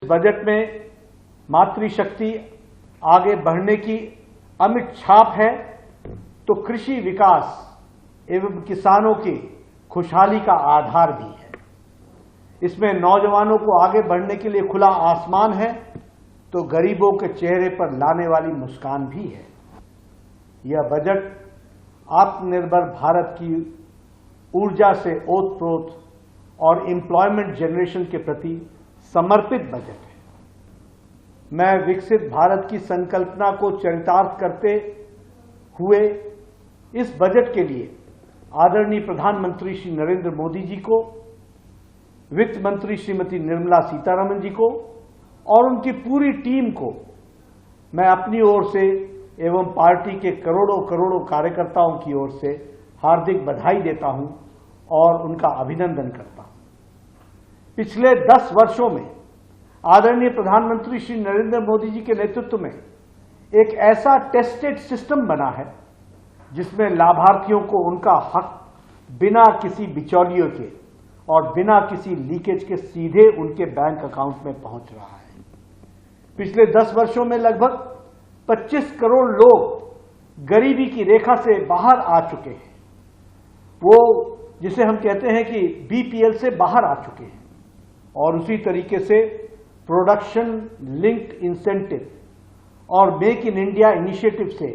Budget में मातृशक्ति आगे बढ़ने की अमिट छाप है तो कृषि विकास एवं किसानों की खुशहाली का आधार भी है। इसमें नौजवानों को आगे बढ़ने के लिए खुला आसमान है तो गरीबों के चेहरे पर लाने वाली मुस्कान भी है। यह बजट आत्मनिर्भर भारत की ऊर्जा से ओतप्रोत और एम्प्लॉयमेंट जनरेशन के प्रति समर्पित बजट है। मैं विकसित भारत की संकल्पना को चरितार्थ करते हुए इस बजट के लिए आदरणीय प्रधानमंत्री श्री नरेंद्र मोदी जी को, वित्त मंत्री श्रीमती निर्मला सीतारमण जी को और उनकी पूरी टीम को मैं अपनी ओर से एवं पार्टी के करोड़ों करोड़ों कार्यकर्ताओं की ओर से हार्दिक बधाई देता हूं और उनका अभिनंदन करता हूं। पिछले 10 वर्षों में आदरणीय प्रधानमंत्री श्री नरेंद्र मोदी जी के नेतृत्व में एक ऐसा टेस्टेड सिस्टम बना है जिसमें लाभार्थियों को उनका हक बिना किसी बिचौलियों के और बिना किसी लीकेज के सीधे उनके बैंक अकाउंट में पहुंच रहा है। पिछले 10 वर्षों में लगभग 25 करोड़ लोग गरीबी की रेखा से बाहर आ चुके हैं। वो जिसे हम कहते हैं कि बीपीएल से बाहर आ चुके हैं और उसी तरीके से प्रोडक्शन लिंक्ड इंसेंटिव और मेक इन इंडिया इनिशिएटिव से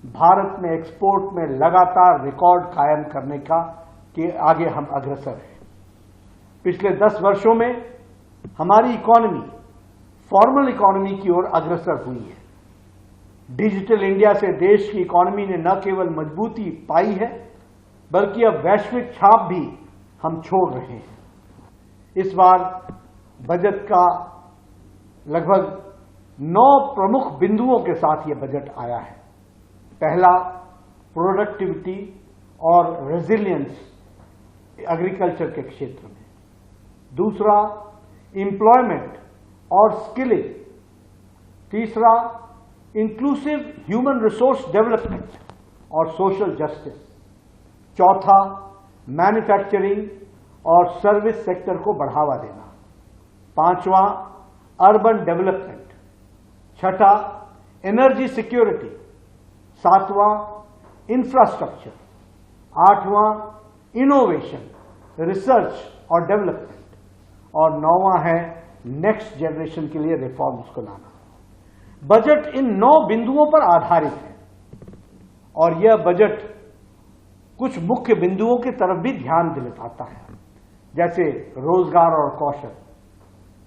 भारत में एक्सपोर्ट में लगातार रिकॉर्ड कायम करने का के आगे हम अग्रसर हैं। पिछले 10 वर्षों में हमारी इकोनॉमी फॉर्मल इकोनॉमी की ओर अग्रसर हुई है। डिजिटल इंडिया से देश की इकोनॉमी ने न केवल मजबूती पाई है बल्कि अब वैश्विक छाप भी हम छोड़ रहे हैं। इस बार बजट का लगभग 9 प्रमुख बिंदुओं के साथ यह बजट आया है। पहला, प्रोडक्टिविटी और रेजिलियंस एग्रीकल्चर के क्षेत्र में। दूसरा, एम्प्लॉयमेंट और स्किलिंग। तीसरा, इंक्लूसिव ह्यूमन रिसोर्स डेवलपमेंट और सोशल जस्टिस। चौथा, मैन्युफैक्चरिंग और सर्विस सेक्टर को बढ़ावा देना। पांचवा, अर्बन डेवलपमेंट। छठा, एनर्जी सिक्योरिटी। सातवां, इंफ्रास्ट्रक्चर। आठवां, इनोवेशन, रिसर्च और डेवलपमेंट। और नौवां है नेक्स्ट जनरेशन के लिए रिफॉर्म्स को लाना। बजट इन 9 बिंदुओं पर आधारित है और यह बजट कुछ मुख्य बिंदुओं की तरफ भी ध्यान दिलाता है, जैसे रोजगार और कौशल,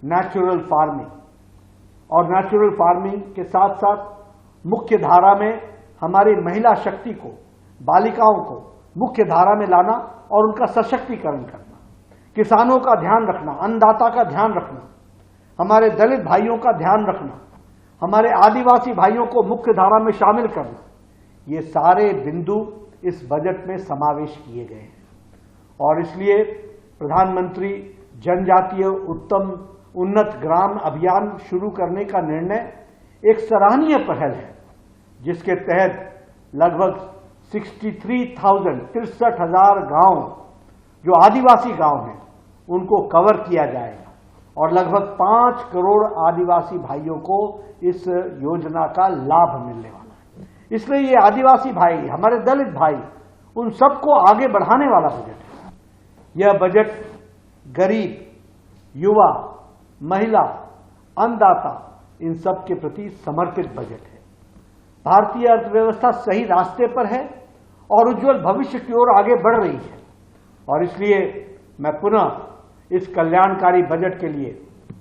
नेचुरल फार्मिंग और नेचुरल फार्मिंग के साथ साथ मुख्य धारा में हमारी महिला शक्ति को, बालिकाओं को मुख्य धारा में लाना और उनका सशक्तिकरण करना, किसानों का ध्यान रखना, अन्नदाता का ध्यान रखना, हमारे दलित भाइयों का ध्यान रखना, हमारे आदिवासी भाइयों को मुख्य धारा में शामिल करना, ये सारे बिंदु इस बजट में समावेश किए गए हैं। और इसलिए प्रधानमंत्री जनजातीय उत्तम उन्नत ग्राम अभियान शुरू करने का निर्णय एक सराहनीय पहल है, जिसके तहत लगभग 63,000 गांव जो आदिवासी गांव हैं उनको कवर किया जाएगा और लगभग 5 करोड़ आदिवासी भाइयों को इस योजना का लाभ मिलने वाला है। इसलिए ये आदिवासी भाई, हमारे दलित भाई, उन सबको आगे बढ़ाने वाला बजट है। यह बजट गरीब, युवा, महिला, अन्नदाता, इन सब के प्रति समर्पित बजट है। भारतीय अर्थव्यवस्था सही रास्ते पर है और उज्जवल भविष्य की ओर आगे बढ़ रही है और इसलिए मैं पुनः इस कल्याणकारी बजट के लिए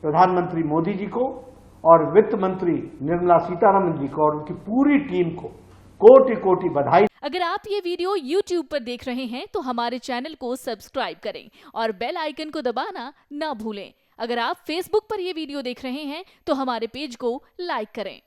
प्रधानमंत्री मोदी जी को और वित्त मंत्री निर्मला सीतारमण जी को और उनकी पूरी टीम को कोटि कोटि बधाई। अगर आप ये वीडियो YouTube पर देख रहे हैं तो हमारे चैनल को सब्सक्राइब करें और बेल आइकन को दबाना ना भूलें। अगर आप Facebook पर ये वीडियो देख रहे हैं तो हमारे पेज को लाइक करें।